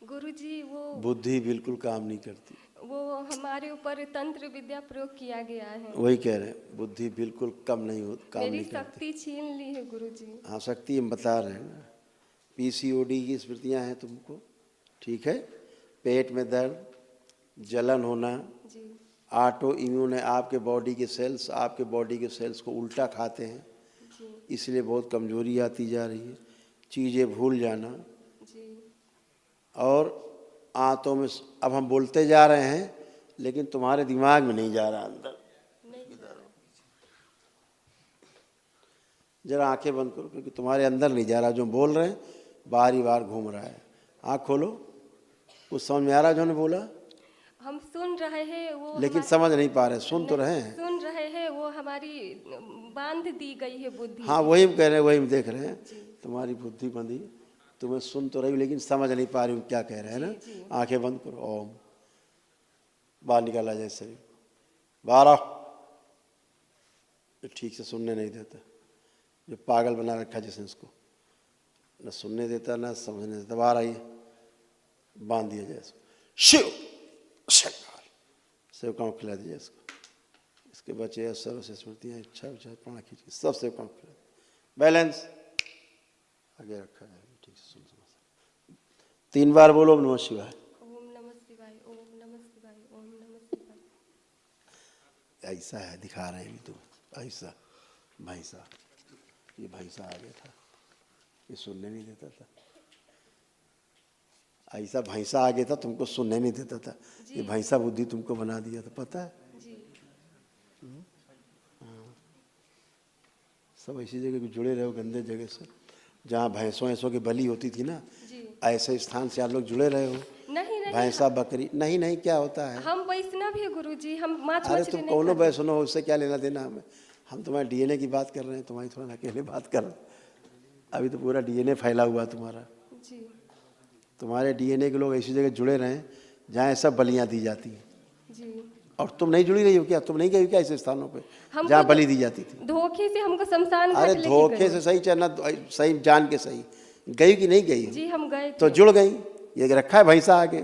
गुरुजी वो बुद्धि बिल्कुल काम नहीं करती। वो हमारे ऊपर तंत्र विद्या प्रयोग किया गया है। वही कह रहे हैं, बुद्धि बिल्कुल कम नहीं हो, काम मेरी नहीं करती। शक्ति छीन ली है गुरुजी। हाँ, शक्ति हम बता रहे हैं ना। पीसीओडी की स्मृतियाँ हैं तुमको, ठीक है। पेट में दर्द, जलन होना, जी ऑटो इम्यून है, आपके बॉडी के सेल्स आपके बॉडी के सेल्स को उल्टा खाते हैं, जी इसलिए बहुत कमजोरी आती जा रही है। चीज़ें भूल जाना, जी और आंतों में, अब हम बोलते जा रहे हैं लेकिन तुम्हारे दिमाग में नहीं जा रहा अंदर। नहीं। जरा आंखें बंद करो, क्योंकि तुम्हारे अंदर नहीं जा रहा, जो बोल रहे हैं बार ही बार घूम रहा है। आँख खोलो, कुछ समझ में आ रहा है जो ने बोला? हम सुन रहे हैं वो लेकिन समझ नहीं पा रहे, सुन तो नहीं, रहे हैं। सुन रहे हैं, वो हमारी बांध दी गई है बुद्धि। हाँ, वही हम कह रहे हैं, वही हम देख रहे हैं। जी तुम्हारी बुद्धि बंधी, तुम्हें सुन तो रही हूँ लेकिन समझ नहीं पा रही हूँ क्या कह रहे हैं ना। जी। आंखें बंद करो, ओम। बाहर निकाला जाए शरीर, बाहर आओ। ठीक से सुनने नहीं देता, जो पागल बना रखा जिसने इसको, न सुनने देता न समझने देता। बाहर आइए, बांध दिया जाए इसको। शिव सेवकाओं खिला दिया इसको। इसके बचे सर्व से स्मृतियाँ, इच्छा विचार प्राण खींच के सब सेवकाओं खिला दिया। बैलेंस आगे रखा जाए, ठीक से सुन समझ। 3 बार बोलो ओम नमः शिवाय। ओम नमः शिवाय, ओम नमः शिवाय, ओम नमः शिवाय। ऐसा है, दिखा रहे हैं भी तुम, ऐसा भैंसा, ये भैंसा आ गया था, ये सुनने नहीं देता था। ऐसा भैंसा आ गया था, तुमको सुनने नहीं देता था। ये भैंसा बुद्धि तुमको बना दिया था, पता है? जी सब ऐसी जगह जुड़े रहो, गंदे जगह से, जहाँ भैंसों ऐसों की बलि होती थी ना, जी। ऐसे स्थान से आप लोग जुड़े रहे हो। नहीं नहीं, भैंसा बकरी नहीं, नहीं क्या होता है? हम वैष्णव है गुरुजी, हम माछ अरे मछली तुम नहीं कौनो खाते। वैष्णव हो, उससे क्या लेना देना हमें? हम तुम्हारे डीएनए की बात कर रहे हैं, तुम्हारी थोड़ा अकेले बात कर रहे हैं। अभी तो पूरा डीएनए फैला हुआ है तुम्हारा। जी तुम्हारे डीएनए के लोग ऐसी जगह जुड़े रहे जहाँ सब बलियाँ दी जाती हैं। जी। और तुम नहीं जुड़ी रही हो क्या? तुम नहीं गई हो क्या ऐसे स्थानों पे हमको जहाँ बलि दी जाती थी? धोखे से हमको शमशान घाट अरे लेके धोखे गए। से सही, चलना सही, जान के सही। गई कि नहीं गई? जी हम गए तो थे। जुड़ गई। ये रखा है भैंसा आगे।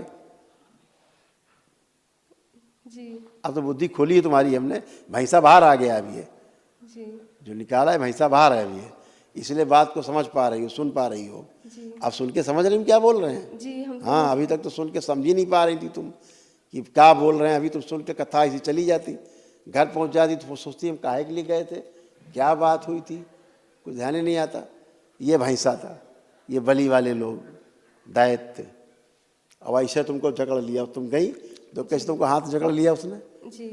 जी अब तो बुद्धि खोली है तुम्हारी हमने, भैंसा बाहर आ गया अभी है, जी जो निकाला है भैंसा बाहर है अभी है, इसलिए बात को समझ पा रही हो, सुन पा रही हो। जी अब सुन के समझ रही हो क्या बोल रहे हैं? जी। हम हाँ, अभी तक तो सुन के समझ ही नहीं पा रही थी तुम कि क्या बोल रहे हैं। अभी तुम सुन के कथा ऐसी चली जाती, घर पहुंच जाती तो सोचती हम काहे के लिए गए थे, क्या बात हुई थी, कुछ ध्यान ही नहीं आता। ये भैंसा था, ये बलि वाले लोग दैत्य। अब ऐसे तुमको जकड़ लिया, तुम गई तो कैसे तुमको हाथ जकड़ लिया उसने? जी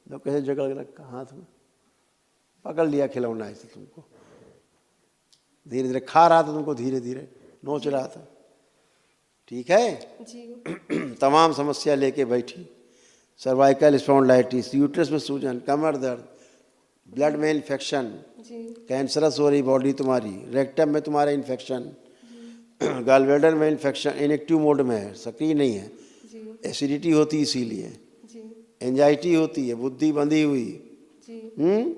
तो कैसे जकड़ के रखा हाथ में, पकड़ लिया खिलौना ऐसे तुमको, धीरे धीरे खा रहा था तुमको, धीरे धीरे नोच रहा था, ठीक है। जी तमाम समस्या लेके बैठी, सर्वाइकल स्पॉन्डिलाइटिस, यूट्रस में सूजन, कमर दर्द, ब्लड में इन्फेक्शन, जी कैंसरस हो रही बॉडी तुम्हारी, रेक्टम में तुम्हारा इन्फेक्शन, गॉलब्लैडर में इन्फेक्शन, इनएक्टिव मोड में है, सक्रिय नहीं है, जी एसिडिटी होती इसीलिए, जी एंजाइटी होती है, बुद्धि बंधी हुई, जी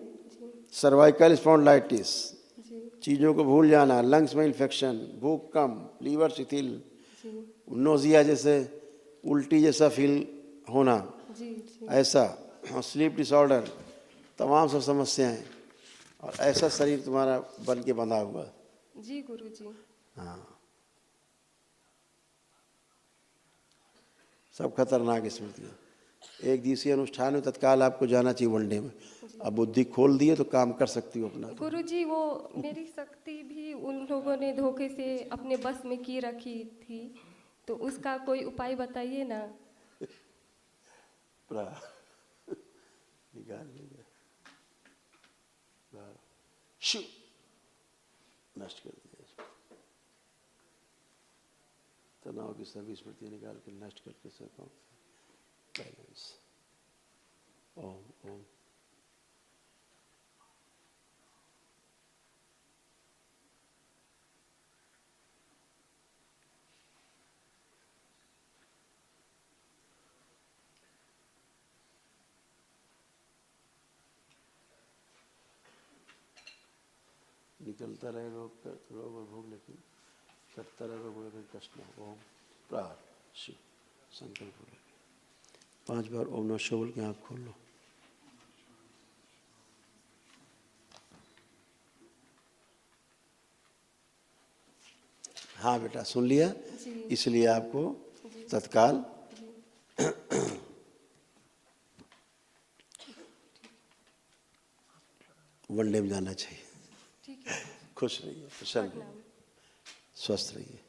सर्वाइकल स्पॉन्डिलाइटिस, जी चीज़ों को भूल जाना, लंग्स में इन्फेक्शन, भूख कम, लीवर शिथिल, जी नोजिया जैसे उल्टी जैसा फील होना, जी जी ऐसा, स्लीप डिसऑर्डर, तमाम सब समस्याएं, और ऐसा शरीर तुम्हारा बन के बंधा हुआ। जी गुरुजी। हाँ, सब खतरनाक स्मृतियाँ। एक दिवसीय अनुष्ठान में तत्काल आपको जाना चाहिए वनडे में। अब बुद्धि खोल दिए तो काम कर सकती हो अपना। गुरुजी वो मेरी शक्ति भी उन लोगों ने धोखे से अपने बस में की रखी थी, तो उसका कोई उपाय बताइए ना। पूरा निकाल लिया, शिव नष्ट कर दिया इसको। तनाव की सभी स्मृतियाँ निकाल के नष्ट करके सकूँ। बैलेंस। ओम ओम। निकलता रहे रोग और भोग, लेकिन 70 कोई कष्ट न हो। ओम प्रार शिव संकल्प हो। 5 बार ओम नमः शिवाय बोल के आँख खोल लो। हाँ बेटा सुन लिया, इसलिए आपको तत्काल वनडे में जाना चाहिए। ठीक है। खुश रहिए, प्रसन्न रहिए, स्वस्थ रहिए।